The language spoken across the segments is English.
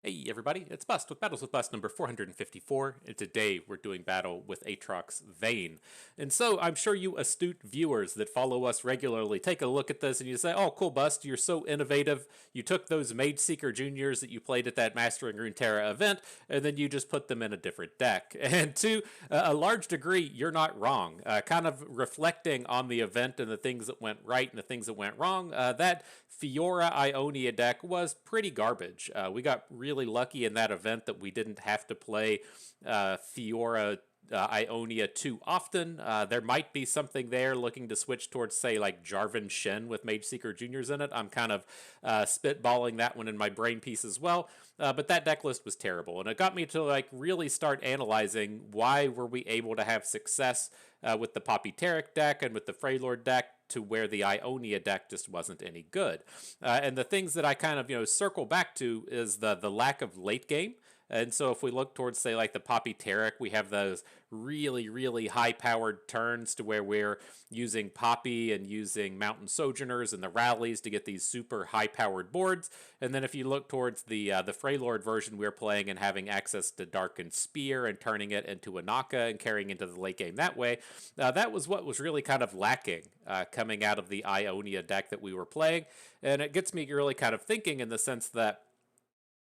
Hey everybody, it's Bust with Battles with Bust number 454, and today we're doing battle with Aatrox Vayne. And so I'm sure you astute viewers that follow us regularly take a look at this and you say, oh cool Bust, you're so innovative, you took those Mageseeker Juniors that you played at that Mastering Runeterra event, and then you just put them in a different deck. And to a large degree, you're not wrong. Kind of reflecting on the event and the things that went right and the things that went wrong, that Fiora Ionia deck was pretty garbage. We got really lucky in that event that we didn't have to play Fiora Ionia too often. There might be something there looking to switch towards, say, like Jarvan Shen with Mageseeker Juniors in it. I'm kind of spitballing that one in my brain piece as well. But that deck list was terrible, and it got me to like really start analyzing why were we able to have success with the Poppy Taric deck and with the Freylord deck to where the Ionia deck just wasn't any good. And the things that I kind of circle back to is the lack of late game. And so if we look towards, say, like the Poppy Taric, we have those really, really high-powered turns to where we're using Poppy and using Mountain Sojourners and the rallies to get these super high-powered boards. And then if you look towards the Freylord version we're playing and having access to Darkin Spear and turning it into a Naka and carrying into the late game that way, that was what was really kind of lacking coming out of the Ionia deck that we were playing. And it gets me really kind of thinking in the sense that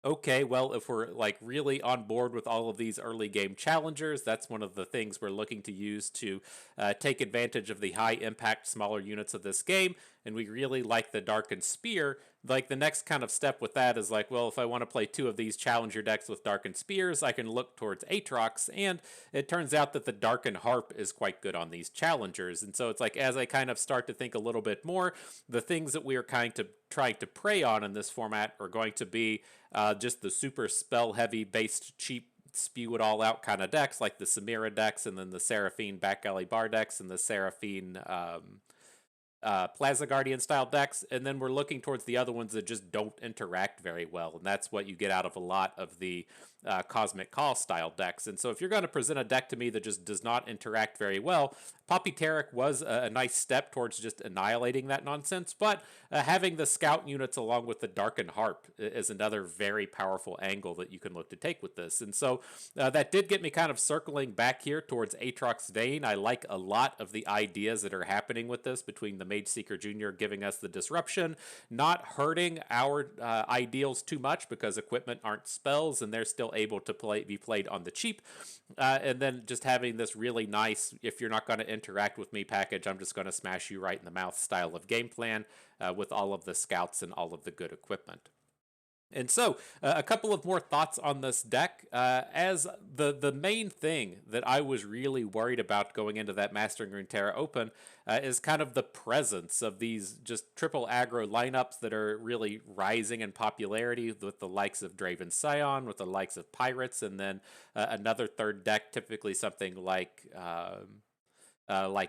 okay, well, if we're like really on board with all of these early game challengers, that's one of the things we're looking to use to take advantage of the high impact smaller units of this game. And we really like the Darkin Spear. Like the next kind of step with that is like, well, if I want to play two of these challenger decks with Darkin Spears, I can look towards Aatrox. And it turns out that the Darkin Harp is quite good on these challengers. And so it's like, as I kind of start to think a little bit more, the things that we are kind of trying to prey on in this format are going to be just the super spell heavy based cheap spew it all out kind of decks like the Samira decks and then the Seraphine Back Alley Bar decks and the Seraphine Plaza Guardian style decks, and then we're looking towards the other ones that just don't interact very well, and that's what you get out of a lot of the Cosmic Call style decks. And so if you're going to present a deck to me that just does not interact very well, Poppy Taric was a nice step towards just annihilating that nonsense, but having the scout units along with the Darkin Harp is another very powerful angle that you can look to take with this. And so that did get me kind of circling back here towards Aatrox Vayne. I like a lot of the ideas that are happening with this between the Mageseeker Jr. giving us the disruption, not hurting our ideals too much because equipment aren't spells and they're still able to be played on the cheap. And then just having this really nice, if you're not going to interact with me package, I'm just going to smash you right in the mouth style of game plan with all of the scouts and all of the good equipment. And so, a couple of more thoughts on this deck. As the main thing that I was really worried about going into that Mastering Runeterra Open is kind of the presence of these just triple aggro lineups that are really rising in popularity with the likes of Draven Scion, with the likes of Pirates, and then another third deck, typically something like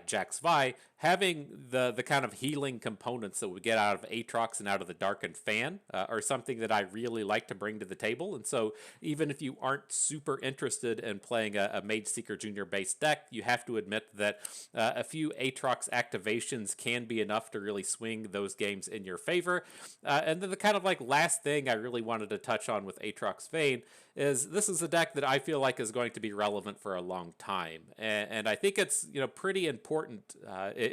Jax Vi, having the kind of healing components that we get out of Aatrox and out of the Darkin Fan are something that I really like to bring to the table. And so even if you aren't super interested in playing a Mageseeker Junior based deck, you have to admit that a few Aatrox activations can be enough to really swing those games in your favor. And then the kind of like last thing I really wanted to touch on with Aatrox Vayne is this is a deck that I feel like is going to be relevant for a long time. And I think it's pretty important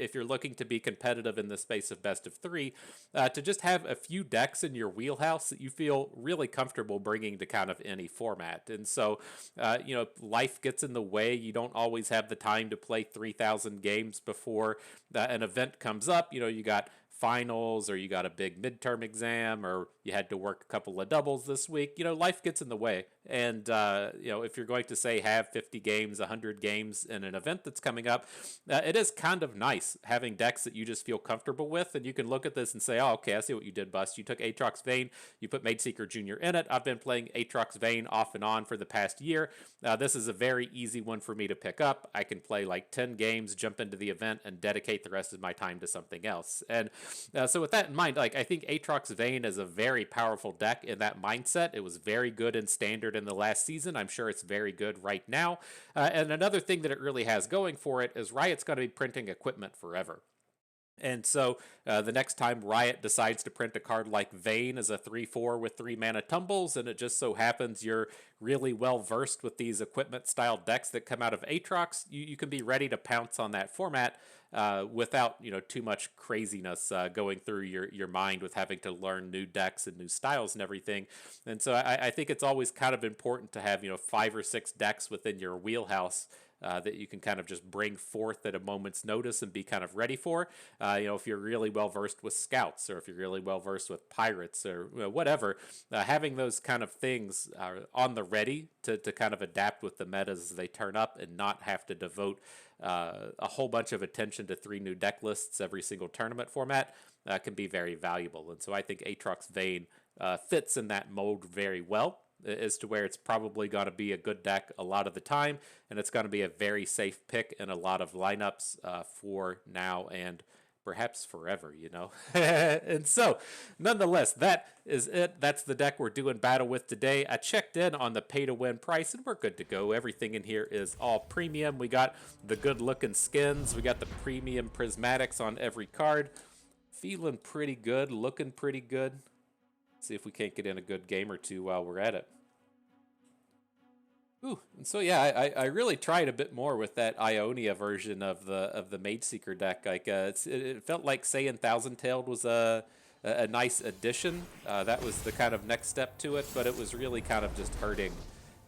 if you're looking to be competitive in the space of best of three, to just have a few decks in your wheelhouse that you feel really comfortable bringing to kind of any format. And so, life gets in the way. You don't always have the time to play 3,000 games before an event comes up. You got finals or you got a big midterm exam or you had to work a couple of doubles this week. Life gets in the way. And, if you're going to say have 50 games, 100 games in an event that's coming up, it is kind of nice having decks that you just feel comfortable with. And you can look at this and say, oh, okay, I see what you did, Bust. You took Aatrox Vayne, you put Mageseeker Jr. in it. I've been playing Aatrox Vayne off and on for the past year. This is a very easy one for me to pick up. I can play like 10 games, jump into the event, and dedicate the rest of my time to something else. And so with that in mind, like I think Aatrox Vayne is a very powerful deck in that mindset. It was very good in standard in the last season. I'm sure it's very good right now. And another thing that it really has going for it is Riot's going to be printing equipment forever. And so the next time Riot decides to print a card like Vayne as a 3/4 with 3 mana tumbles, and it just so happens you're really well versed with these equipment style decks that come out of Aatrox, you can be ready to pounce on that format without too much craziness going through your mind with having to learn new decks and new styles and everything. And so I think it's always kind of important to have 5 or 6 decks within your wheelhouse that you can kind of just bring forth at a moment's notice and be kind of ready for. If you're really well versed with scouts, or if you're really well versed with pirates, or whatever, having those kind of things on the ready to kind of adapt with the metas as they turn up and not have to devote a whole bunch of attention to 3 new deck lists every single tournament format can be very valuable. And so I think Aatrox Vayne fits in that mold very well, as to where it's probably going to be a good deck a lot of the time, and it's going to be a very safe pick in a lot of lineups for now and perhaps forever, And so, nonetheless, that is it. That's the deck we're doing battle with today. I checked in on the pay-to-win price, and we're good to go. Everything in here is all premium. We got the good-looking skins. We got the premium prismatics on every card. Feeling pretty good, looking pretty good. See if we can't get in a good game or two while we're at it. Ooh, and so yeah, I really tried a bit more with that Ionia version of the Mageseeker deck. Like it felt like saying Thousand Tailed was a nice addition. That was the kind of next step to it, but it was really kind of just hurting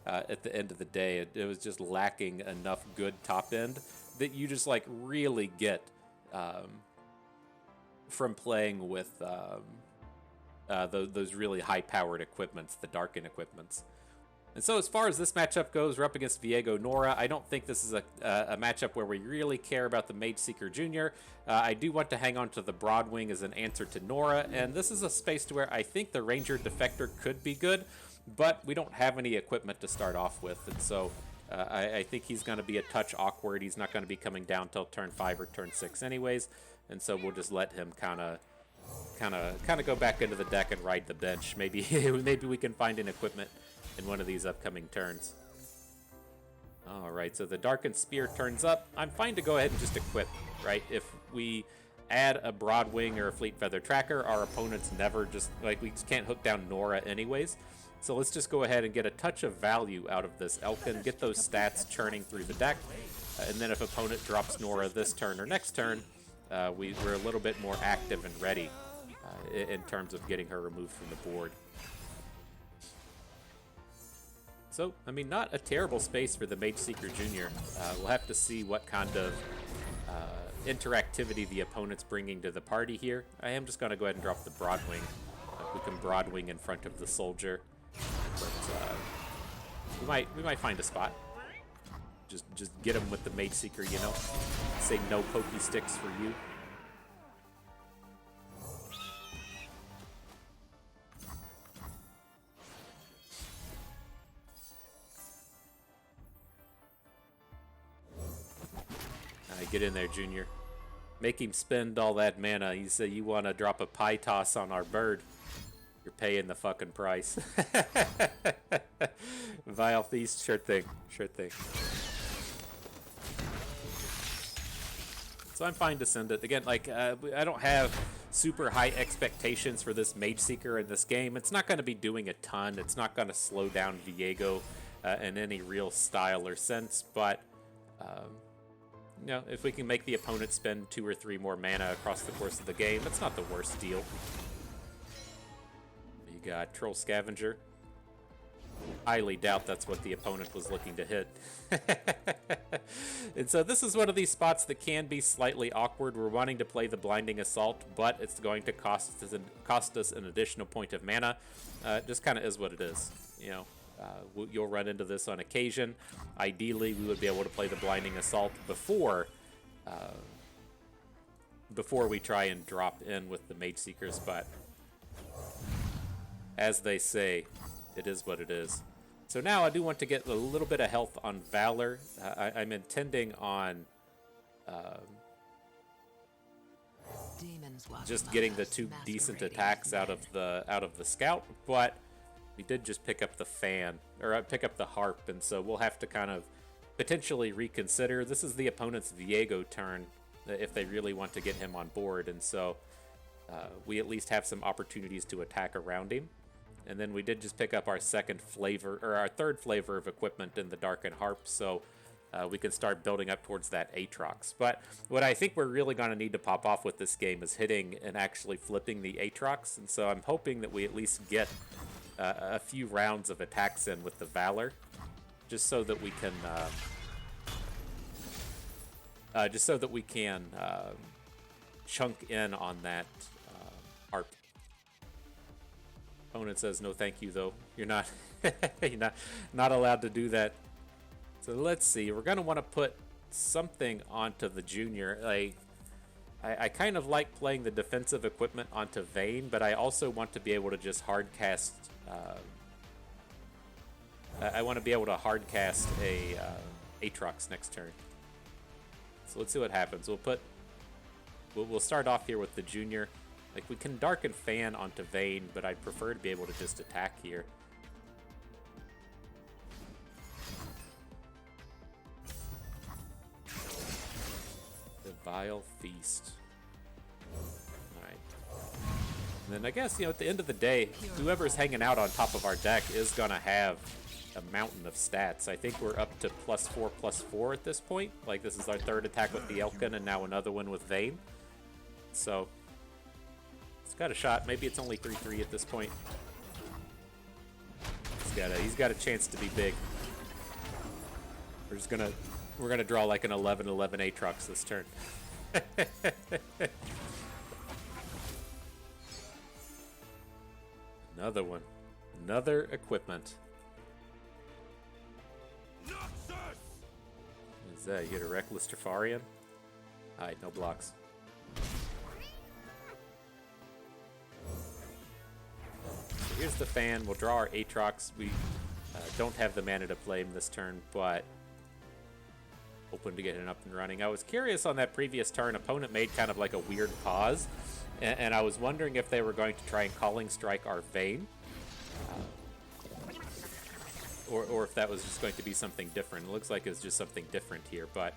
at the end of the day. It was just lacking enough good top end that you just like really get from playing with those really high-powered equipments, the Darkin equipments. And so as far as this matchup goes, we're up against Viego Norra. I don't think this is a matchup where we really care about the Mageseeker Jr. I do want to hang on to the Broadwing as an answer to Norra, and this is a space to where I think the Ranger Defector could be good, but we don't have any equipment to start off with, and so I think he's going to be a touch awkward. He's not going to be coming down till turn 5 or turn 6 anyways, and so we'll just let him kind of go back into the deck and ride the bench. Maybe we can find an equipment in one of these upcoming turns. All right, so the Darkin Spear turns up. I'm fine to go ahead and just equip, right? If we add a Broadwing or a Fleet Feather Tracker, our opponents never just, like, we just can't hook down Norra anyways. So let's just go ahead and get a touch of value out of this Elkin, get those stats churning through the deck, and then if opponent drops Norra this turn or next turn, we're a little bit more active and ready in terms of getting her removed from the board. So, I mean, not a terrible space for the Mageseeker Jr. We'll have to see what kind of interactivity the opponent's bringing to the party here. I am just going to go ahead and drop the Broadwing. We can Broadwing in front of the soldier, but we might find a spot. Just get him with the Mageseeker, Say no pokey sticks for you. Get in there, Junior. Make him spend all that mana. You say you want to drop a pie toss on our bird. You're paying the fucking price. Vile Feast, sure thing. Sure thing. So I'm fine to send it. Again, like, I don't have super high expectations for this Mageseeker in this game. It's not going to be doing a ton. It's not going to slow down Viego in any real style or sense, but if we can make the opponent spend 2 or 3 more mana across the course of the game, it's not the worst deal. You got Troll Scavenger. Highly doubt that's what the opponent was looking to hit. And so this is one of these spots that can be slightly awkward. We're wanting to play the Blinding Assault, but it's going to cost us an additional point of mana. Just kind of is what it is, You'll run into this on occasion. Ideally, we would be able to play the Blinding Assault before we try and drop in with the Mageseekers, but as they say, it is what it is. So now I do want to get a little bit of health on Valor. I'm intending on just getting the 2 decent attacks out of the Scout, but we did just pick up the pick up the Harp, and so we'll have to kind of potentially reconsider. This is the opponent's Viego turn, if they really want to get him on board. And so we at least have some opportunities to attack around him. And then we did just pick up our third flavor of equipment in the Darkin Harp, so we can start building up towards that Aatrox. But what I think we're really going to need to pop off with this game is hitting and actually flipping the Aatrox. And so I'm hoping that we at least get a few rounds of attacks in with the Valor, just so that we can chunk in on that Harp. Opponent says no thank you though. You're not you're not allowed to do that. So let's see. We're gonna want to put something onto the junior. I kind of like playing the defensive equipment onto Vayne, but I also want to be able to just hard cast. I want to be able to hard cast a Aatrox next turn. So let's see what happens. We'll start off here with the junior. Like, we can Darkin Fan onto Vayne, but I'd prefer to be able to just attack here. The Vile Feast. Alright. And then I guess, at the end of the day, whoever's hanging out on top of our deck is going to have a mountain of stats. I think we're up to +4/+4 at this point. Like, this is our third attack with the Elkin, and now another one with Vayne. So it's got a shot. Maybe it's only 3/3 at this point. He's got a chance to be big. We're gonna draw like an 11/11 Aatrox this turn. Another one. Another equipment. What is that? You get a Reckless Trifarian? Alright, no blocks. So here's the fan. We'll draw our Aatrox. We don't have the mana to play him this turn, but hoping to get it up and running. I was curious on that previous turn. Opponent made kind of like a weird pause, and I was wondering if they were going to try and Calling Strike our Vayne, or if that was just going to be something different. It looks like it's just something different here, but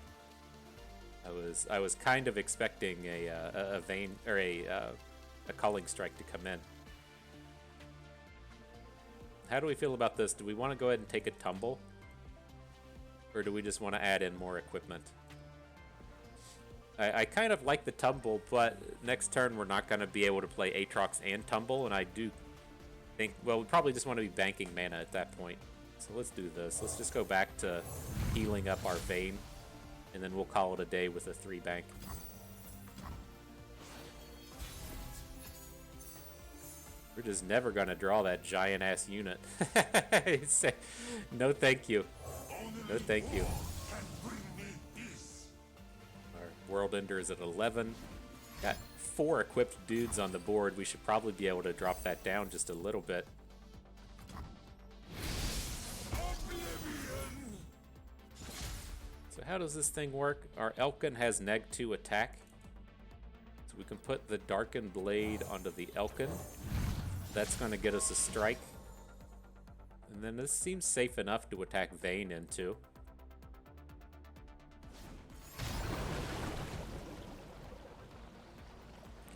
I was kind of expecting a Vayne or a Calling Strike to come in. How do we feel about this? Do we want to go ahead and take a tumble? Or do we just want to add in more equipment? I kind of like the tumble, but next turn we're not going to be able to play Aatrox and tumble, and I do think, well, we probably just want to be banking mana at that point. So let's do this. Let's just go back to healing up our Vayne, and then we'll call it a day with a 3 bank. We're just never going to draw that giant-ass unit. No thank you. No thank you. Our World Ender is at 11. Got 4 equipped dudes on the board. We should probably be able to drop that down just a little bit. So how does this thing work? Our Elkin has -2 attack. So we can put the Darkin Blade onto the Elkin. That's going to get us a strike. And then this seems safe enough to attack Vayne into.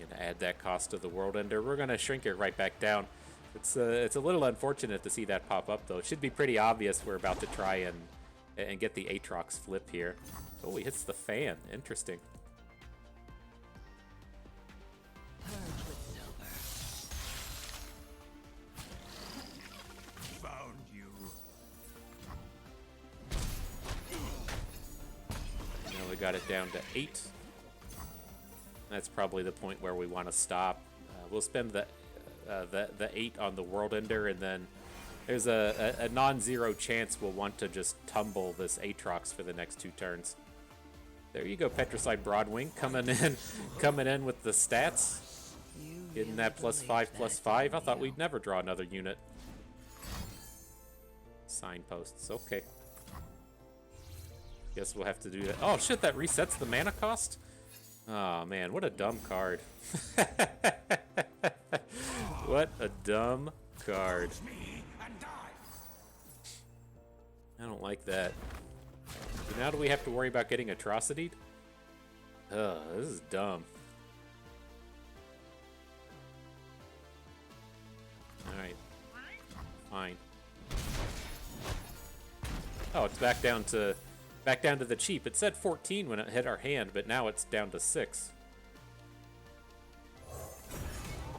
Gonna add that cost to the World Ender. We're gonna shrink it right back down. It's a little unfortunate to see that pop up though. It should be pretty obvious we're about to try and get the Aatrox flip here. Oh, he hits the fan. Interesting. Got it down to 8. That's probably the point where we want to stop. We'll spend the 8 on the World Ender, and then there's a non-zero chance we'll want to just tumble this Aatrox for the next 2 turns. There you go, Petricide Broadwing coming in with the stats, getting that +5/+5. I thought we'd never draw another unit. Signposts, okay. Guess we'll have to do that. Oh shit, that resets the mana cost? Oh man, what a dumb card. What a dumb card. I don't like that. So now do we have to worry about getting Atrocity'd? Ugh, this is dumb. Alright. Fine. Oh, it's back down to the cheap. It said 14 when it hit our hand, but now it's down to 6.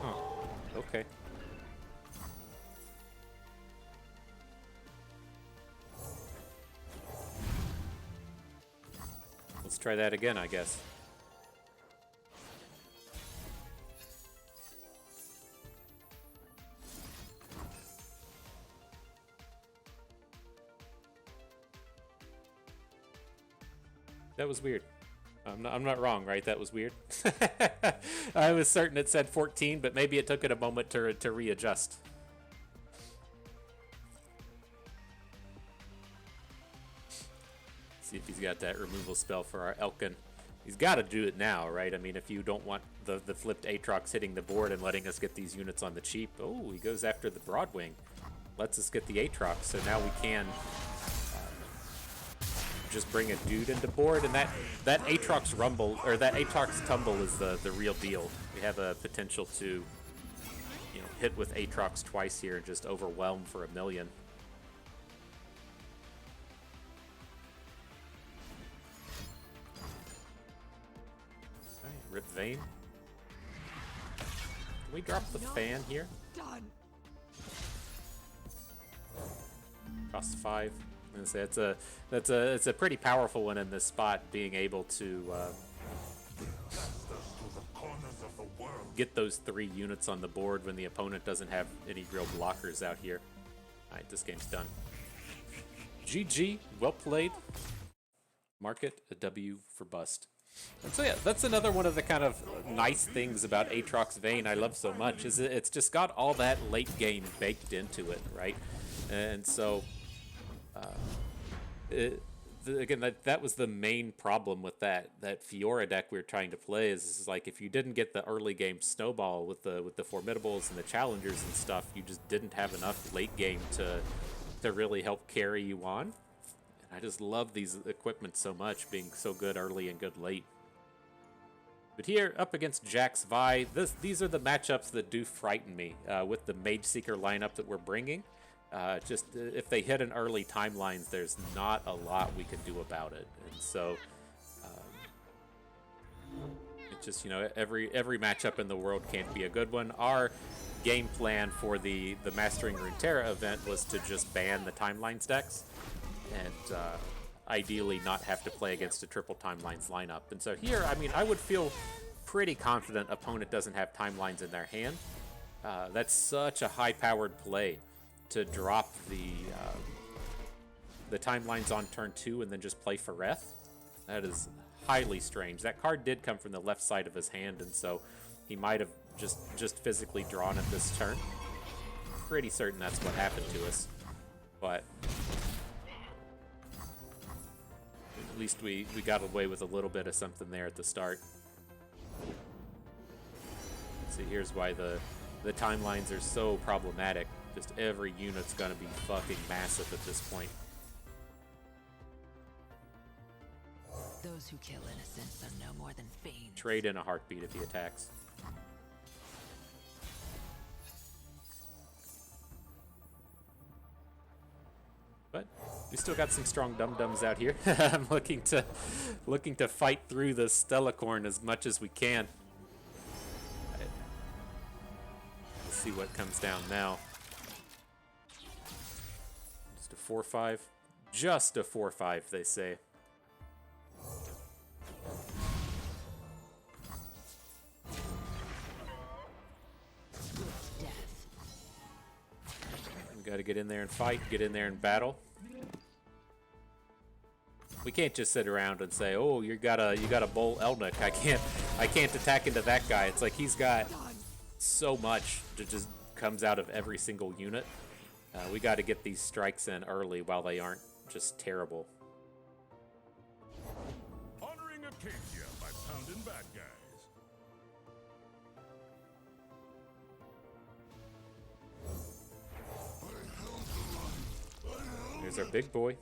Oh, okay. Let's try that again, I guess. That was weird. I'm not wrong, right? That was weird. I was certain it said 14, but maybe it took it a moment to readjust. See if he's got that removal spell for our Elkin. He's got to do it now, right? I mean, if you don't want the flipped Aatrox hitting the board and letting us get these units on the cheap. Oh, he goes after the Broadwing. Lets us get the Aatrox, so now we can just bring a dude into board, and that Aatrox rumble, or that Aatrox tumble is the real deal. We have a potential to, you know, hit with Aatrox twice here and just overwhelm for a million. Alright, rip Vayne. Can we drop the fan here? Done. Cost 5. It's a pretty powerful one in this spot, being able to get those 3 units on the board when the opponent doesn't have any real blockers out here. Alright, this game's done. GG, well played. Mark it a W for bust. And so yeah, that's another one of the kind of nice things about Aatrox Vayne I love so much, is it's just got all that late game baked into it, right? And so again, that was the main problem with that Fiora deck we were trying to play. Is like, if you didn't get the early game snowball with the formidables and the challengers and stuff, you just didn't have enough late game to really help carry you on. And I just love these equipment so much, being so good early and good late. But here, up against Jax Vi, these are the matchups that do frighten me with the Mageseeker lineup that we're bringing. Just if they hit an early timelines, there's not a lot we can do about it, and so it's just, you know, every matchup in the world can't be a good one. Our game plan for the Mastering Runeterra event was to just ban the timelines decks, and ideally not have to play against a triple timelines lineup. And so here, I mean, I would feel pretty confident opponent doesn't have timelines in their hand. That's such a high-powered play, to drop the timelines on turn 2 and then just play Fereth. That is highly strange. That card did come from the left side of his hand, and so he might have just physically drawn it this turn. Pretty certain that's what happened to us, but at least we got away with a little bit of something there at the start. See, here's why the timelines are so problematic. Just every unit's gonna be fucking massive at this point. Those who kill innocents are no more than fiends. Trade in a heartbeat if he attacks. But we still got some strong dum-dums out here. I'm looking to fight through the Stellacorn as much as we can. Let's see what comes down now. Just a 4-5. Just a 4-5, they say. We gotta get in there and fight, get in there and battle. We can't just sit around and say, "Oh, you got a Bull Elnick. I can't attack into that guy." It's like he's got so much that just comes out of every single unit. We got to get these strikes in early while they aren't just terrible. Honoring Acacia by pounding bad guys. Here's our big boy.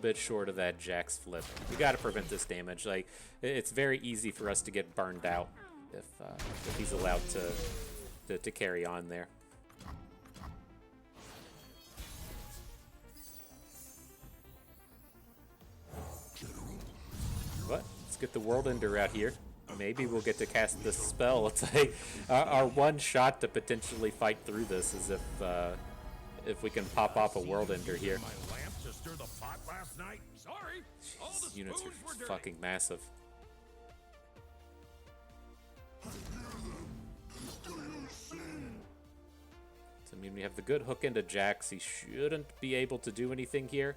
bit short of that Jax flip. We got to prevent this damage. Like, it's very easy for us to get burned out if he's allowed to carry on there. But let's get the World Ender out here. Maybe we'll get to cast this spell. It's like our one shot to potentially fight through this is if we can pop off a World Ender here. My lamp to stir the pot last night. Sorry. All the These units spoons were are dirty. fucking massive. So, I mean, we have the good hook into Jax. He shouldn't be able to do anything here.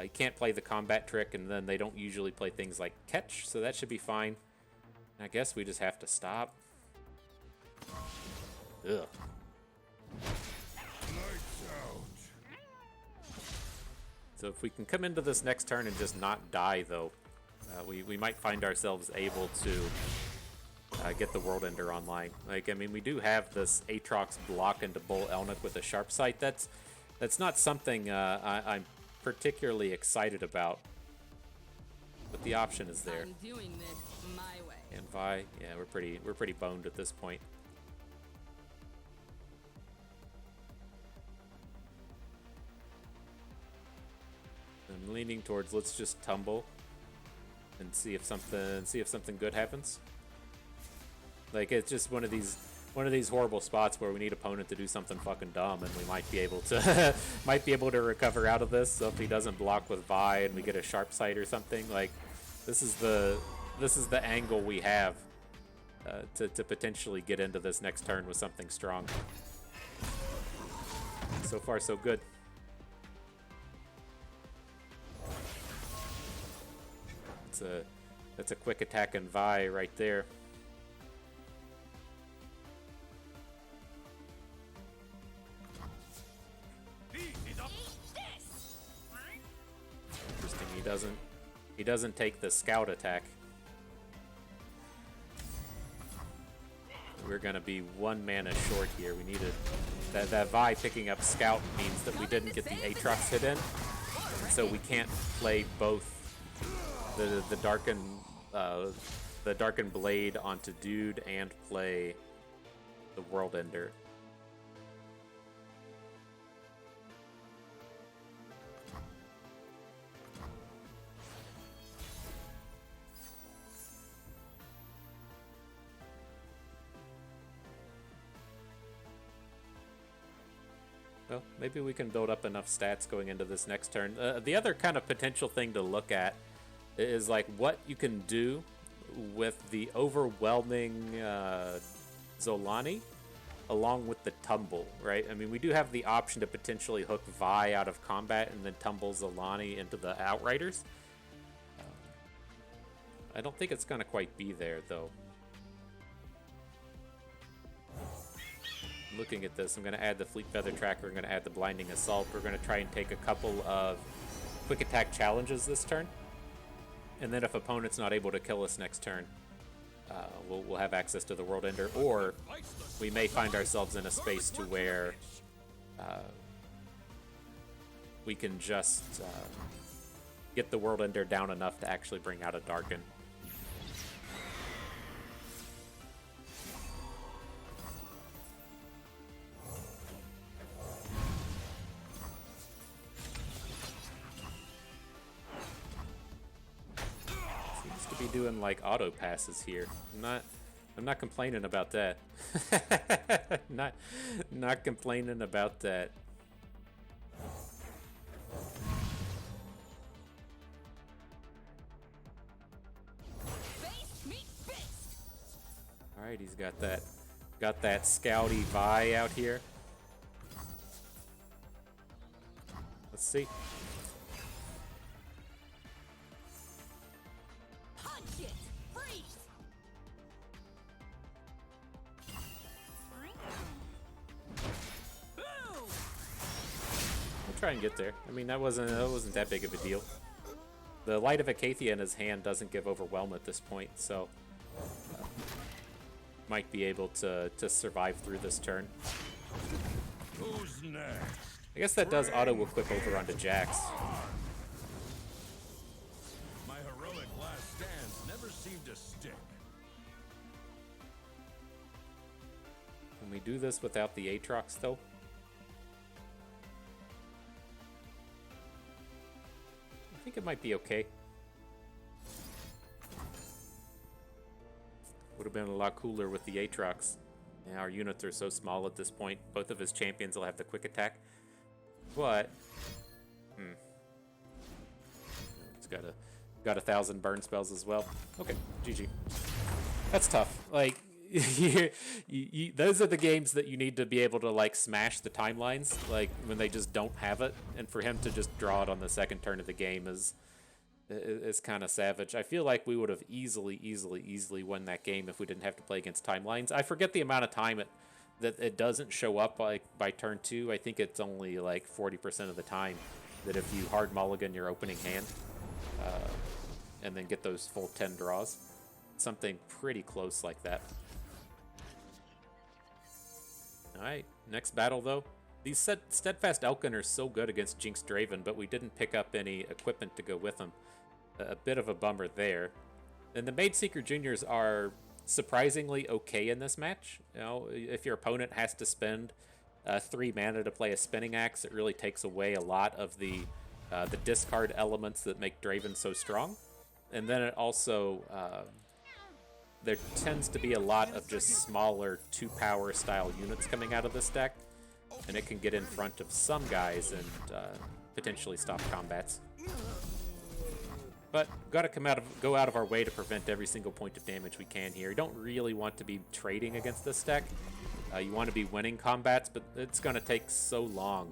He can't play the combat trick, and then they don't usually play things like Kench, so that should be fine. I guess we just have to stop. Ugh. Lights out. So if we can come into this next turn and just not die, though, we might find ourselves able to get the World Ender online. Like, I mean, we do have this Aatrox block into Bull Elnick with a Sharp Sight. That's not something I'm particularly excited about, but the option is there. I'm doing this my way. And Vi, yeah, we're pretty boned at this point. I'm leaning towards let's just tumble and see if something good happens. Like, it's just one of these horrible spots where we need opponent to do something fucking dumb, and we might be able to recover out of this. So if he doesn't block with Vi and we get a Sharp Sight or something, like, this is the angle we have to potentially get into this next turn with something strong. So far, so good. That's a quick attack and Vi right there. Interesting. He doesn't take the scout attack. We're gonna be 1 mana short here. We needed that Vi picking up scout means that we didn't get the Aatrox hit in, so we can't play both the Darkin Blade onto Dude and play the World Ender. Well, maybe we can build up enough stats going into this next turn. The other kind of potential thing to look at is like what you can do with the overwhelming Zolani along with the tumble, right? I mean, we do have the option to potentially hook Vi out of combat and then tumble Zolani into the Outriders. I don't think it's going to quite be there, though. Looking at this, I'm going to add the Fleet Feather Tracker, I'm going to add the Blinding Assault. We're going to try and take a couple of quick attack challenges this turn. And then if opponent's not able to kill us next turn, we'll have access to the World Ender, or we may find ourselves in a space to where we can just get the World Ender down enough to actually bring out a Darkin. Be doing like auto passes here. I'm not complaining about that. not complaining about that. All right, he's got that scouty Vi out here. Let's see. Try and get there. I mean, that wasn't that big of a deal. The Light of Acacia in his hand doesn't give Overwhelm at this point, so might be able to survive through this turn. Who's next? I guess that does auto-equip over onto Jax. Can we do this without the Aatrox, though? I think it might be okay. Would have been a lot cooler with the Aatrox. Yeah, our units are so small at this point. Both of his champions will have the quick attack. But, it's got 1,000 burn spells as well. Okay, GG. That's tough. Like, those are the games that you need to be able to, like, smash the timelines, like, when they just don't have it. And for him to just draw it on the second turn of the game is kind of savage. I feel like we would have easily won that game if we didn't have to play against timelines. I forget the amount of time that it doesn't show up by turn 2. I think it's only like 40% of the time that if you hard mulligan your opening hand and then get those full 10 draws. Something pretty close like that. Alright, next battle though. These Steadfast Elkin are so good against Jinx Draven, but we didn't pick up any equipment to go with them. A bit of a bummer there. And the Mageseeker Juniors are surprisingly okay in this match. You know, if your opponent has to spend 3 mana to play a Spinning Axe, it really takes away a lot of the discard elements that make Draven so strong. And then it also, there tends to be a lot of just smaller 2-power style units coming out of this deck. And it can get in front of some guys and potentially stop combats. But gotta go out of our way to prevent every single point of damage we can here. You don't really want to be trading against this deck. You want to be winning combats, but it's gonna take so long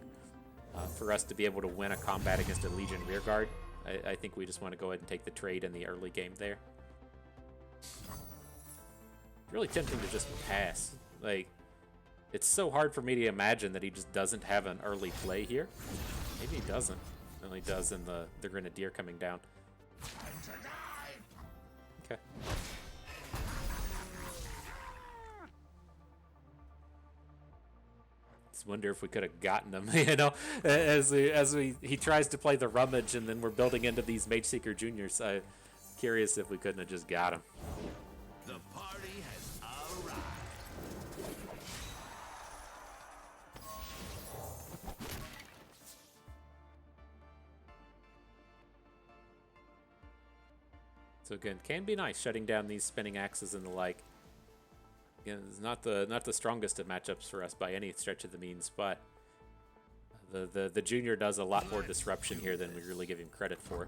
for us to be able to win a combat against a Legion rearguard. I think we just want to go ahead and take the trade in the early game there. It's really tempting to just pass. Like, it's so hard for me to imagine that he just doesn't have an early play here. Maybe he doesn't. He only does in the Grenadier coming down. Okay. Just wonder if we could have gotten him, you know, as he tries to play the rummage, and then we're building into these Mageseeker Juniors. I'm curious if we couldn't have just got him. The party has arrived. So again, can be nice shutting down these spinning axes and the like. Again, it's not the strongest of matchups for us by any stretch of the means, but the junior does a lot more disruption here than we really give him credit for.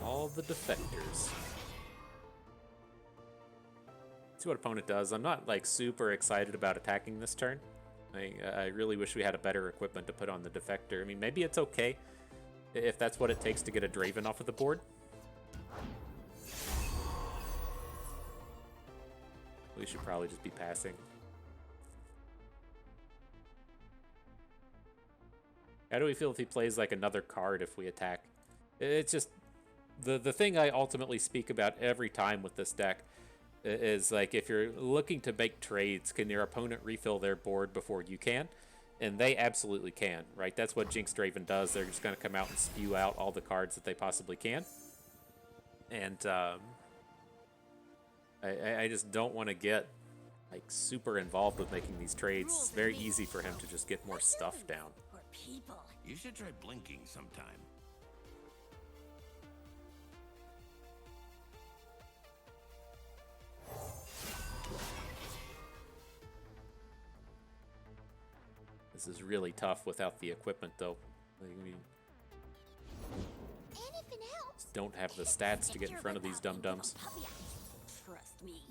All the defectors. See what opponent does. I'm not like super excited about attacking this turn. I really wish we had a better equipment to put on the defector. I mean, maybe it's okay if that's what it takes to get a Draven off of the board. We should probably just be passing. How do we feel if he plays like another card if we attack? It's just the thing I ultimately speak about every time with this deck is like, if you're looking to make trades, can your opponent refill their board before you can? And they absolutely can, right? That's what Jinx Draven does. They're just going to come out and spew out all the cards that they possibly can. And I just don't want to get like super involved with making these trades. It's very easy for him to just get more stuff down. You should try blinking sometime. This is really tough without the equipment, though. We just don't have the stats to get in front of these dum-dums. Trust me.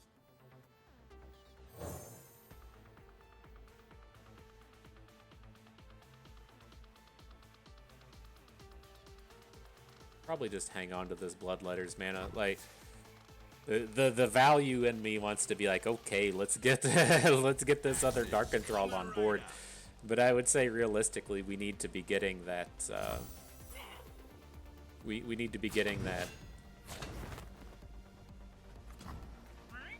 Probably just hang on to this Bloodletters mana. Like, the value in me wants to be like, okay, let's get let's get this other Darkin Thrall on board. But I would say realistically, we need to be getting that. We need to be getting that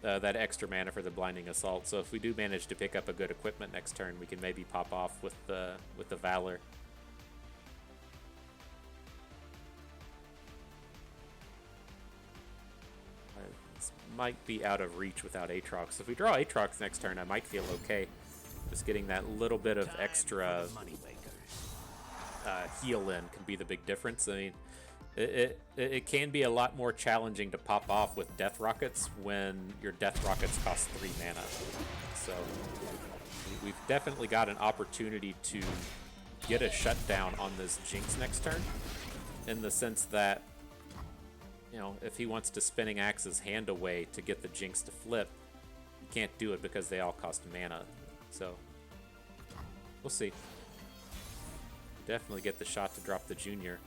that extra mana for the Blinding Assault. So if we do manage to pick up a good equipment next turn, we can maybe pop off with the Valor. This might be out of reach without Aatrox. If we draw Aatrox next turn, I might feel okay. Just getting that little bit of extra heal in can be the big difference. I mean, it can be a lot more challenging to pop off with Death Rockets when your Death Rockets cost 3 mana. So we've definitely got an opportunity to get a shutdown on this Jinx next turn, in the sense that, you know, if he wants to Spinning Axe his hand away to get the Jinx to flip, he can't do it because they all cost mana. So we'll see. Definitely get the shot to drop the Junior.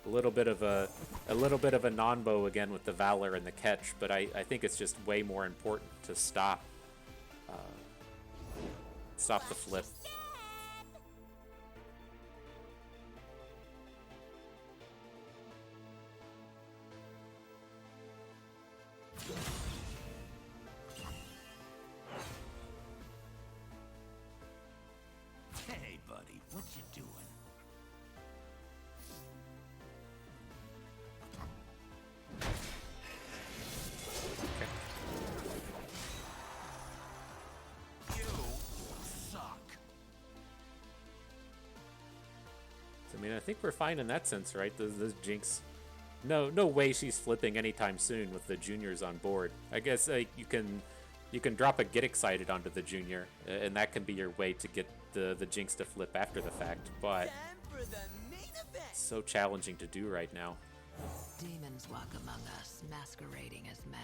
A little bit of a non-bow again with the Valor and the Kench, but I think it's just way more important to stop the flip. Hey, buddy, what you doing? You suck. I mean, I think we're fine in that sense, right? This Jinx, no way she's flipping anytime soon with the Juniors on board. I guess you can drop a Get Excited onto the Junior, and that can be your way to get the Jinx to flip after the fact. But it's so challenging to do right now. Demons walk among us, masquerading as men.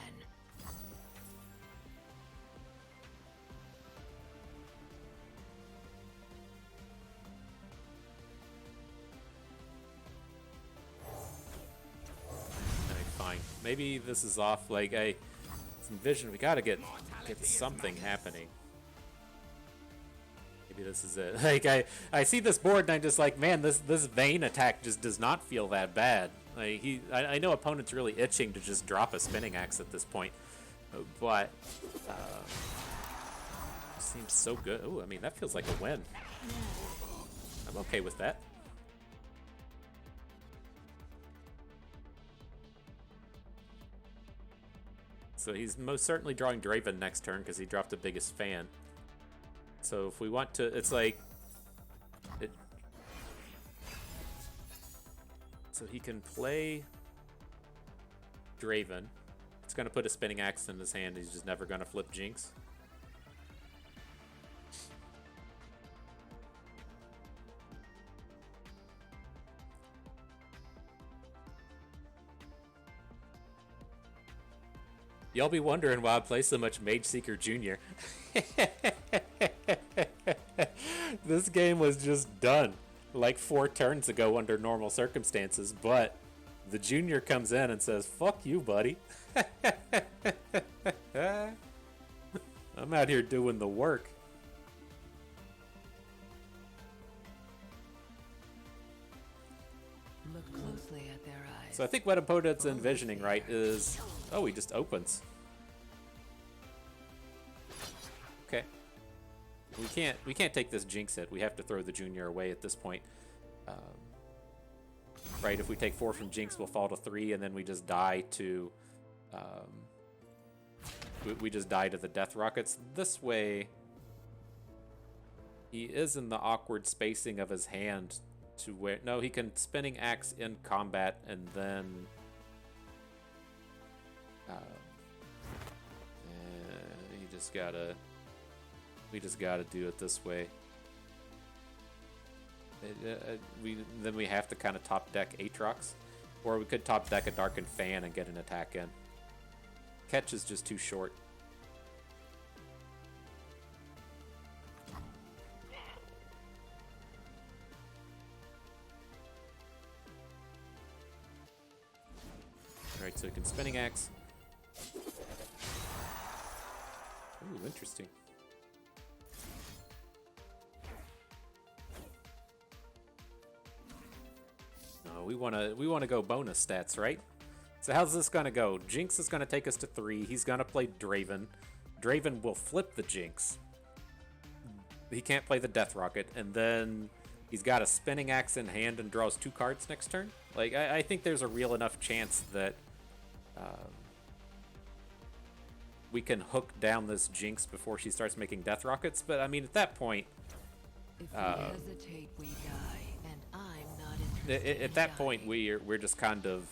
Alright, fine. Maybe this is off. Like, I envision we gotta get something happening. Maybe this is it. Like, I see this board and I'm just like, man, this Vayne attack just does not feel that bad. Like, I know opponent's really itching to just drop a Spinning Axe at this point, but seems so good. Oh, I mean, that feels like a win. I'm okay with that. So he's most certainly drawing Draven next turn because he dropped the biggest fan. So if we want to, it's like, so he can play Draven. It's going to put a Spinning Axe in his hand. He's just never going to flip Jinx. Y'all be wondering why I play so much Mageseeker Jr. This game was just done like 4 turns ago under normal circumstances, but the Junior comes in and says, "Fuck you, buddy." I'm out here doing the work. Look closely at their eyes. So I think what opponent's envisioning, right, is, oh, he just opens. Okay. We can't take this Jinx hit. We have to throw the Junior away at this point. Right, if we take 4 from Jinx, we'll fall to 3, and then we just die to we just die to the Death Rockets. This way, he is in the awkward spacing of his hand to where, no, he can Spinning Axe in combat, and then we just gotta do it this way. Then we have to kind of top deck Aatrox, or we could top deck a Darkin Fan and get an attack in. Kench is just too short. Alright, so we can Spinning Axe. Ooh, interesting. No, we wanna go bonus stats, right? So how's this gonna go? Jinx is gonna take us to 3. He's gonna play Draven. Draven will flip the Jinx. He can't play the Death Rocket, and then he's got a Spinning Axe in hand and draws 2 cards next turn. Like, I think there's a real enough chance that we can hook down this Jinx before she starts making Death Rockets. But I mean, at that point, If we hesitate, we die, and I'm not interested at in that point, dying. we're just kind of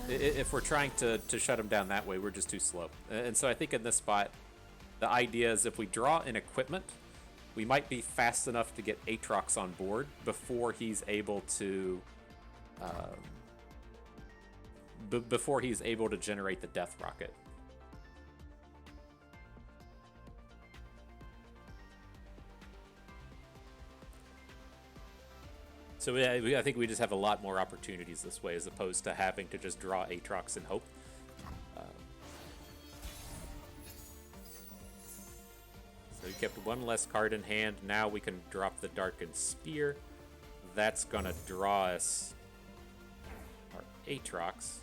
if we're trying to shut him down that way, we're just too slow. And so I think in this spot, the idea is if we draw an equipment, we might be fast enough to get Aatrox on board before he's able to generate the Death Rocket. So I think we just have a lot more opportunities this way as opposed to having to just draw Aatrox and hope. So we kept 1 less card in hand. Now we can drop the Darkin Spear. That's gonna draw us our Aatrox.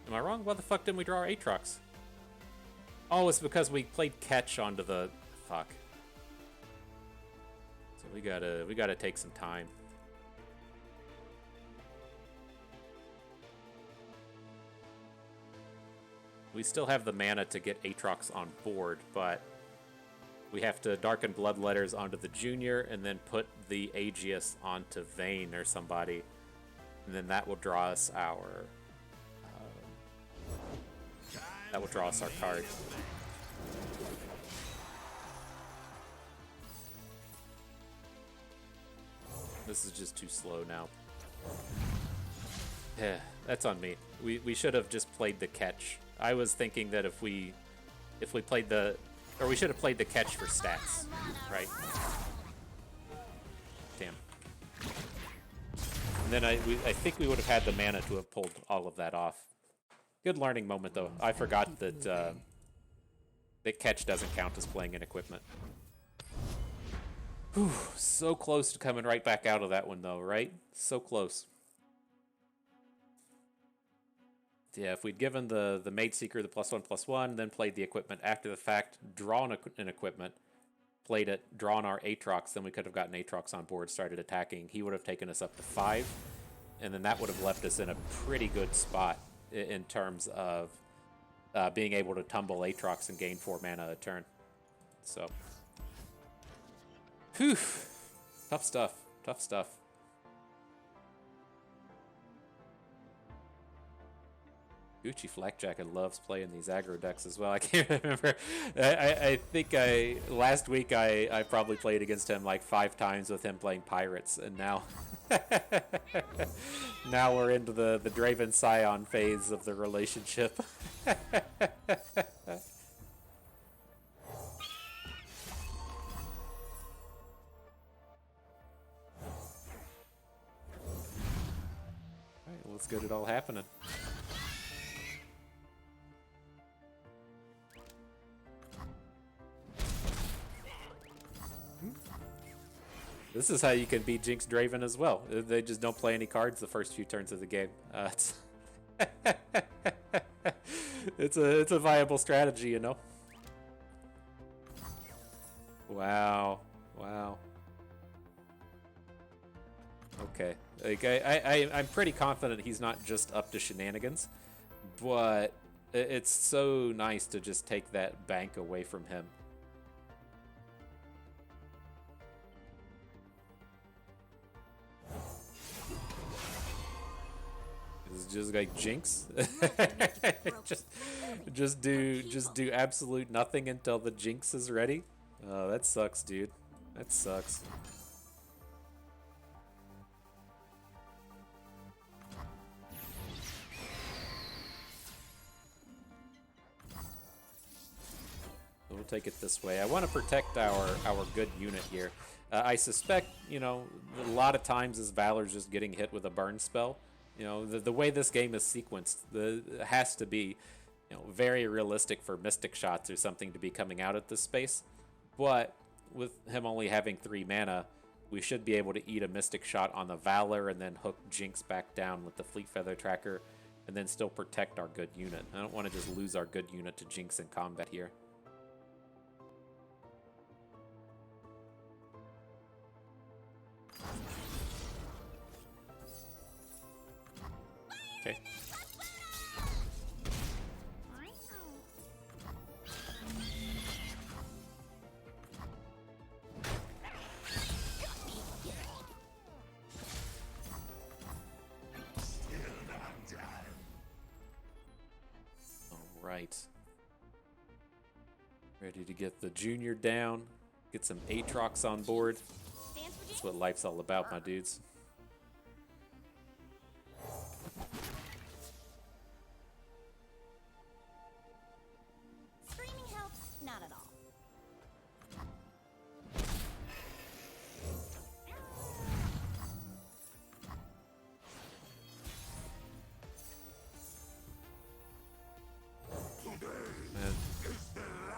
Am I wrong? Why the fuck didn't we draw our Aatrox? Oh, it's because we played Kench onto the... Fuck. So we gotta take some time. We still have the mana to get Aatrox on board, but we have to darken Bloodletters onto the Junior and then put the Aegis onto Vayne or somebody, and then that will draw us our card. This is just too slow now. Yeah, that's on me. We should have just played the Kench. I was thinking that if we played the, or we should have played the Kench for stats, right? Damn. And then I think we would have had the mana to have pulled all of that off. Good learning moment though. I forgot that that Kench doesn't count as playing an equipment. Whew, so close to coming right back out of that one though, right? So close. Yeah, if we'd given the Mageseeker the +1/+1, then played the equipment after the fact, drawn an equipment, played it, drawn our Aatrox, then we could have gotten Aatrox on board, started attacking. He would have taken us up to 5, and then that would have left us in a pretty good spot in terms of being able to tumble Aatrox and gain 4 mana a turn. So, whew, tough stuff, tough stuff. Gucci Flakjacket loves playing these aggro decks as well. I can't remember. I think last week I probably played against him like 5 times with him playing Pirates, and now now we're into the Draven Scion phase of the relationship. Alright, let's get it all happening. This is how you can beat Jinx Draven as well. They just don't play any cards the first few turns of the game. It's a viable strategy, you know. Wow, wow. Okay, like I'm pretty confident he's not just up to shenanigans, but it's so nice to just take that bank away from him. Just like Jinx, just do absolute nothing until the Jinx is ready. Oh, that sucks, dude. That sucks. We'll take it this way. I want to protect our good unit here. I suspect, you know, a lot of times this Valor's just getting hit with a burn spell. You know, the way this game is sequenced, it has to be, you know, very realistic for Mystic Shots or something to be coming out at this space. But with him only having 3 mana, we should be able to eat a Mystic Shot on the Valor and then hook Jinx back down with the Fleet Feather Tracker and then still protect our good unit. I don't want to just lose our good unit to Jinx in combat here. Okay. Right. Ready to get the junior down, get some Aatrox on board. That's what life's all about, my dudes. Screaming helps, not at all.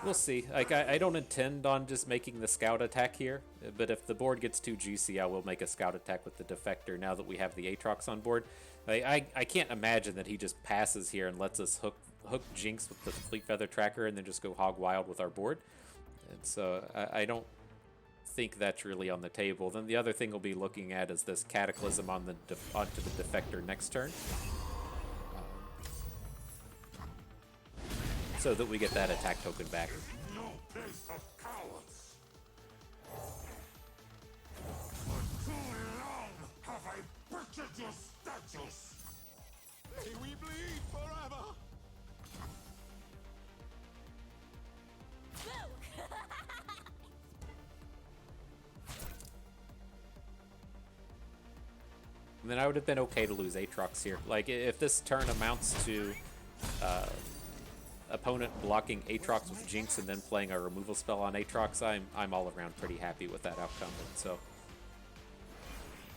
We'll see. Like, I don't intend on just making the scout attack here, but if the board gets too juicy, I will make a scout attack with the Defector now that we have the Aatrox on board. I can't imagine that he just passes here and lets us hook Jinx with the Fleet Feather Tracker and then just go hog wild with our board. And so I don't think that's really on the table. Then the other thing we'll be looking at is this Cataclysm on the onto the Defector next turn, so that we get that attack token back. No place for cowards. For too long have I butchered your statues. May we bleed forever. And then I would have been okay to lose Aatrox here. Like, if this turn amounts to opponent blocking Aatrox with Jinx and then playing a removal spell on Aatrox, I'm all around pretty happy with that outcome. And so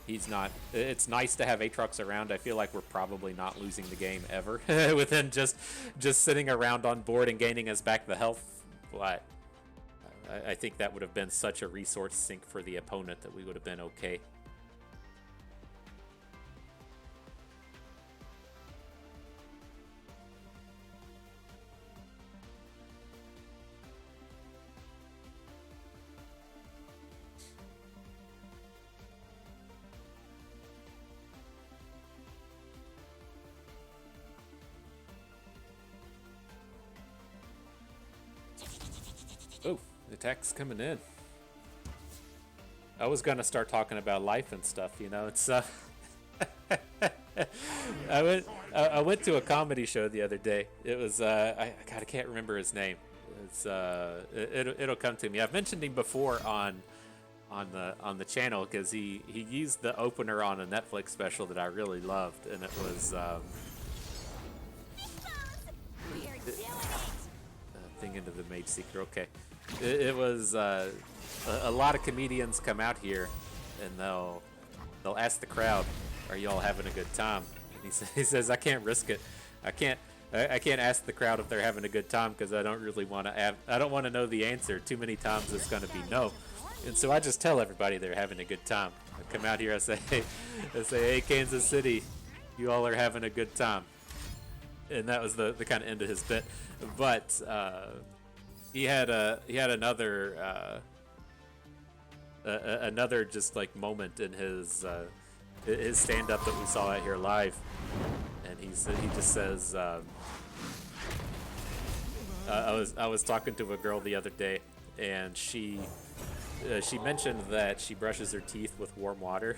he's not. It's nice to have Aatrox around. I feel like we're probably not losing the game ever with him just sitting around on board and gaining us back the health. But I think that would have been such a resource sink for the opponent that we would have been okay. Oh, the attack's coming in. I was gonna start talking about life and stuff, you know. It's I went to a comedy show the other day. It was I can't remember his name. It's it'll come to me. I've mentioned him before on the channel because he used the opener on a Netflix special that I really loved, and it was thing into the Mageseeker. Okay. It was a lot of comedians come out here and they'll ask the crowd, "Are you all having a good time?" And he says, "I can't risk it. I can't ask the crowd if they're having a good time because I don't really want to. I don't want to know the answer. Too many times it's going to be no." And so I just tell everybody they're having a good time. I come out here, I say, "Hey, Kansas City, you all are having a good time." And that was the kind of end of his bit. But he had another just like moment in his stand up that we saw out here live, and he just says, I was talking to a girl the other day, and she mentioned that she brushes her teeth with warm water.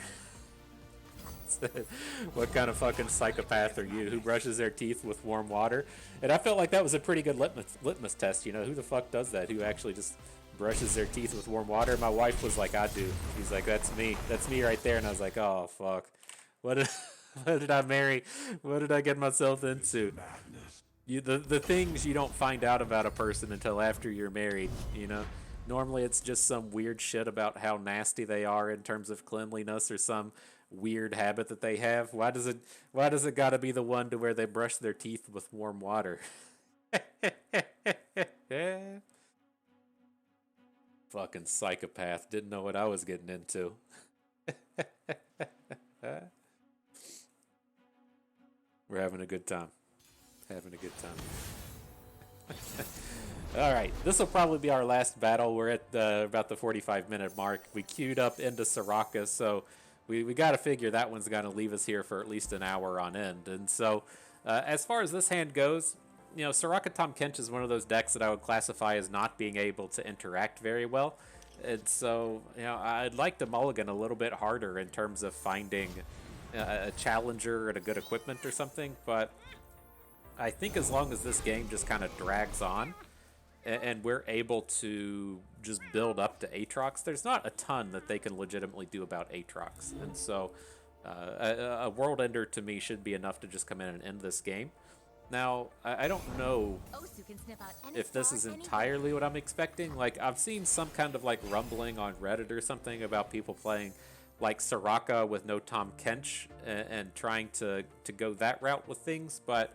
What kind of fucking psychopath are you who brushes their teeth with warm water? And I felt like that was a pretty good litmus test, you know. Who the fuck does that? Who actually just brushes their teeth with warm water? My wife was like, "I do." She's like, "That's me right there." And I was like, "Oh fuck, what did I marry? What did I get myself into?" The things you don't find out about a person until after you're married, you know. Normally it's just some weird shit about how nasty they are in terms of cleanliness or some weird habit that they have. Why does it gotta be the one to where they brush their teeth with warm water? Fuck. Fucking psychopath. Didn't know what I was getting into. We're having a good time. Having a good time. Alright, this will probably be our last battle. We're at about the 45-minute mark. We queued up into Soraka, so we got to figure that one's going to leave us here for at least an hour on end. And so, as far as this hand goes, you know, Soraka Tahm Kench is one of those decks that I would classify as not being able to interact very well. And so, you know, I'd like to mulligan a little bit harder in terms of finding a challenger and a good equipment or something, but I think as long as this game just kind of drags on and we're able to just build up to Aatrox, there's not a ton that they can legitimately do about Aatrox. And so a World Ender to me should be enough to just come in and end this game. Now, I don't know if this is entirely what I'm expecting. Like, I've seen some kind of like rumbling on Reddit or something about people playing like Soraka with no Tahm Kench and trying to go that route with things, but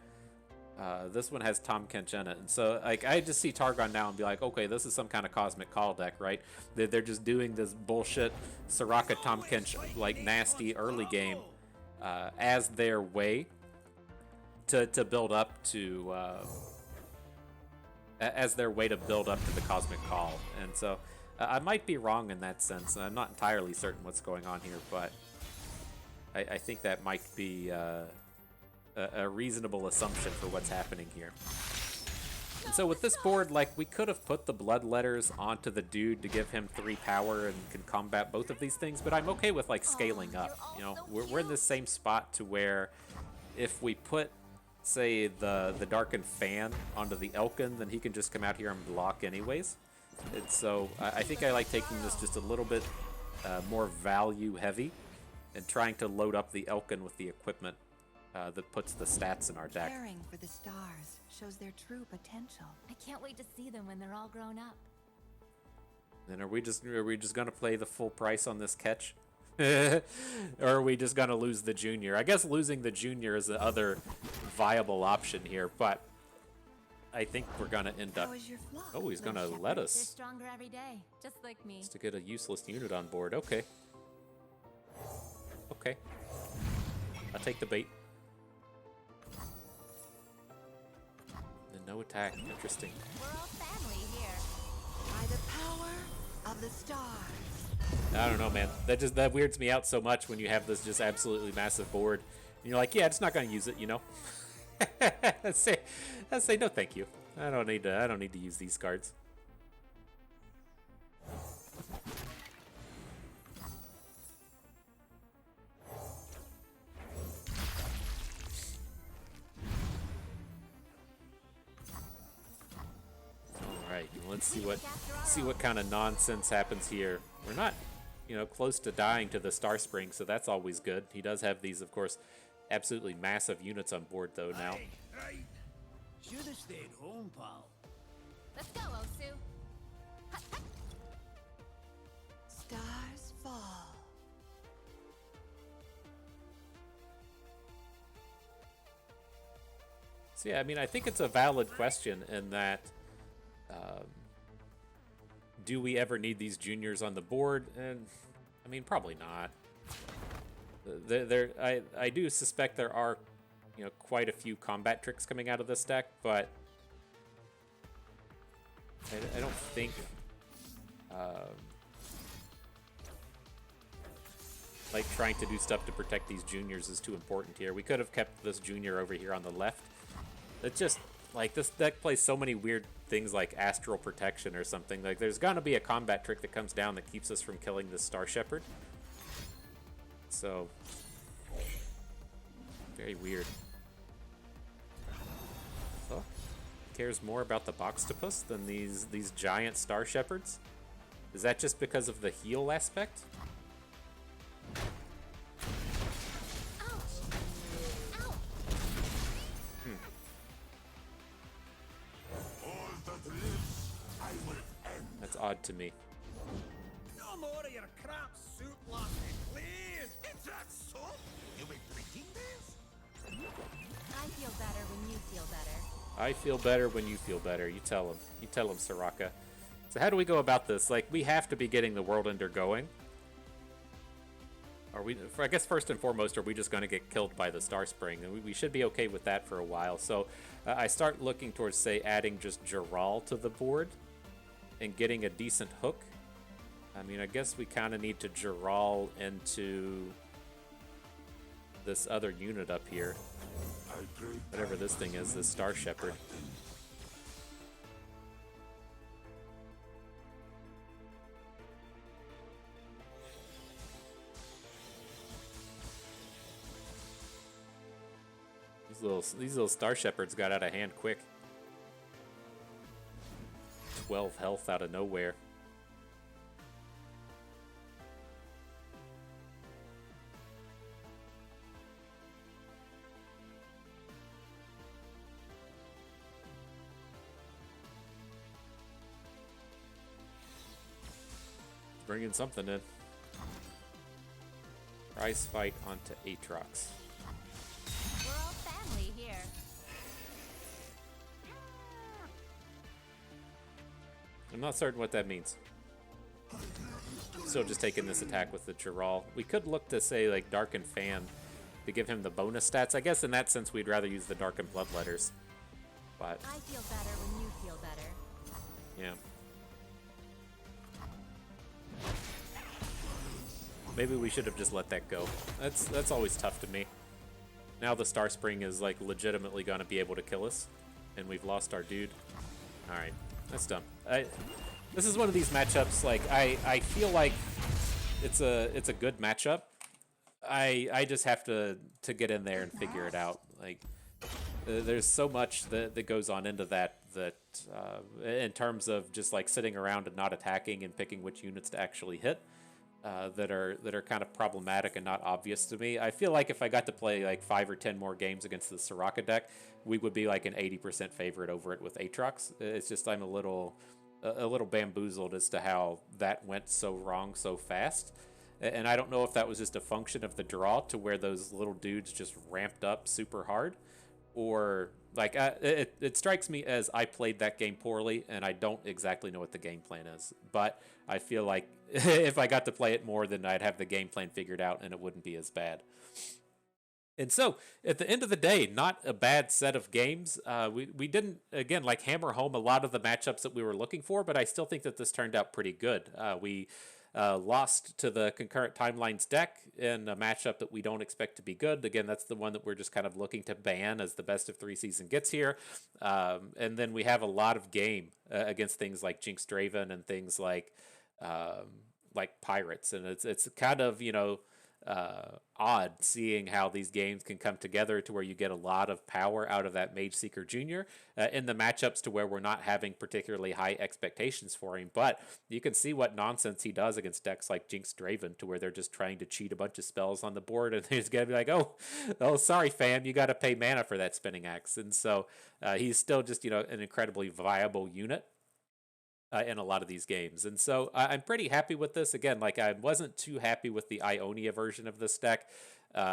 this one has Tahm Kench in it. And so like I just see Targon now and be like, okay, this is some kind of Cosmic Call deck, right? They're just doing this bullshit Soraka Tahm Kench like nasty early game as their way to build up to as their way to build up to the Cosmic Call. And so I might be wrong in that sense. I'm not entirely certain what's going on here, but I think that might be a reasonable assumption for what's happening here. And so with this board, like, we could have put the Blood Letters onto the dude to give him 3 power and can combat both of these things, but I'm okay with like scaling up. You know, we're in the same spot to where if we put, say, the Darkin fan onto the Elkin, then he can just come out here and block anyways. And so I think I like taking this just a little bit more value heavy and trying to load up the Elkin with the equipment that puts the stats in our deck. Caring for the stars shows their true potential. I can't wait to see them when they're all grown up. Then are we just gonna play the full price on this catch? Or are we just gonna lose the junior? I guess losing the junior is the other viable option here, but I think we're gonna end up. Oh, he's gonna let They're us stronger every day, just like me. just to get a useless unit on board. Okay. Okay. I'll take the bait. And no attack. Interesting. We're all family here. By the power of the stars. I don't know, man. That weirds me out so much when you have this just absolutely massive board. And you're like, yeah, it's not gonna use it, you know. I say no, thank you. I don't need to use these cards. All right, let's see what kind of nonsense happens here. We're not, you know, close to dying to the Star Spring, so that's always good. He does have these, of course, absolutely massive units on board though now. Right. Should have stayed home, pal. Let's go, Osu. Stars fall. So yeah, I mean, I think it's a valid question in that, do we ever need these juniors on the board? And I mean, probably not. I do suspect there are, you know, quite a few combat tricks coming out of this deck, but I don't think like trying to do stuff to protect these juniors is too important here. We could have kept this junior over here on the left. It's just like this deck plays so many weird things like Astral Protection or something. Like there's gonna be a combat trick that comes down that keeps us from killing this Star Shepherd. So very weird. Fuck. Cares more about the Boxtopus than these giant Star Shepherds? Is that just because of the heal aspect? That's odd to me. No more of your crap soup, lassie, please. It's that soup. You be drinking this? I feel better when you feel better. I feel better when you feel better. You tell him. You tell him, Soraka. So how do we go about this? Like, we have to be getting the World Ender going. Are we, I guess first and foremost, are we just going to get killed by the Star Spring? And we should be okay with that for a while. So I start looking towards, say, adding just Giral to the board and getting a decent hook. I mean, I guess we kind of need to Giral into this other unit up here. Whatever this thing is, this Star Shepherd. These little Star Shepherds got out of hand quick. 12 health out of nowhere. Bringing something in. Prize fight onto Aatrox. We're all family here. I'm not certain what that means. Still just taking this attack with the Giral. We could look to say like Darkin Fan to give him the bonus stats. I guess in that sense we'd rather use the Darkin Bloodletters. But I feel better when you feel better. yeah. Maybe we should have just let that go. That's always tough to me. Now the Star Spring is like legitimately gonna be able to kill us, and we've lost our dude. All right, that's dumb. This is one of these matchups. Like I feel like it's a good matchup. I just have to get in there and figure it out. Like there's so much that goes on into that in terms of just like sitting around and not attacking and picking which units to actually hit. That are kind of problematic and not obvious to me. I feel like if I got to play like 5 or 10 more games against the Soraka deck, we would be like an 80% favorite over it with Aatrox. It's just I'm a little bamboozled as to how that went so wrong so fast. And I don't know if that was just a function of the draw to where those little dudes just ramped up super hard, or like it strikes me as I played that game poorly and I don't exactly know what the game plan is. But I feel like if I got to play it more, then I'd have the game plan figured out and it wouldn't be as bad. And so at the end of the day, not a bad set of games. We didn't, again, like hammer home a lot of the matchups that we were looking for, but I still think that this turned out pretty good. We lost to the Concurrent Timelines deck in a matchup that we don't expect to be good. Again, that's the one that we're just kind of looking to ban as the best of 3 season gets here. And then we have a lot of game against things like Jinx Draven and things like Pirates. And it's kind of, odd seeing how these games can come together to where you get a lot of power out of that Mageseeker Jr. In the matchups to where we're not having particularly high expectations for him. But you can see what nonsense he does against decks like Jinx Draven, to where they're just trying to cheat a bunch of spells on the board, and he's going to be like, oh, sorry, fam, you got to pay mana for that spinning axe. And so he's still just, an incredibly viable unit in a lot of these games. And so I'm pretty happy with this. Again, like I wasn't too happy with the Ionia version of this deck.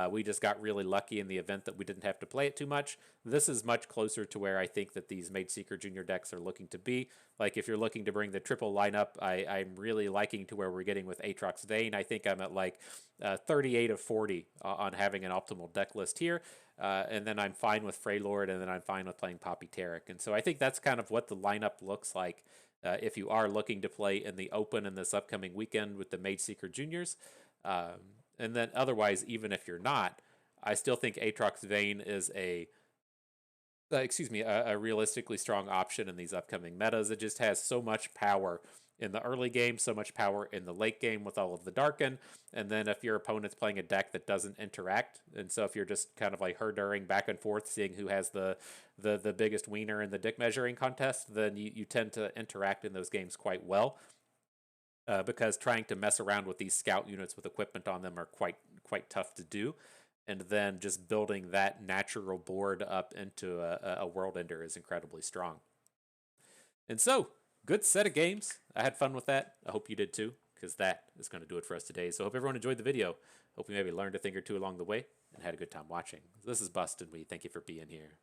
We just got really lucky in the event that we didn't have to play it too much. This is much closer to where I think that these Mageseeker Jr. decks are looking to be. Like if you're looking to bring the triple lineup, I'm really liking to where we're getting with Aatrox Vayne. I think I'm at like 38 of 40 on having an optimal deck list here. And then I'm fine with Freylord, and then I'm fine with playing Poppy Tarek. And so I think that's kind of what the lineup looks like if you are looking to play in the open in this upcoming weekend with the Mageseeker Juniors. And then otherwise, even if you're not, I still think Aatrox Vayne is a realistically strong option in these upcoming metas. It just has so much power in the early game, so much power in the late game with all of the Darkin. And then if your opponent's playing a deck that doesn't interact, and so if you're just kind of like herduring back and forth, seeing who has the biggest wiener in the dick measuring contest, then you tend to interact in those games quite well. Because trying to mess around with these scout units with equipment on them are quite tough to do. And then just building that natural board up into a world ender is incredibly strong. And so, good set of games. I had fun with that. I hope you did too, because that is going to do it for us today. So I hope everyone enjoyed the video. Hope you maybe learned a thing or two along the way and had a good time watching. This is Bust, and we thank you for being here.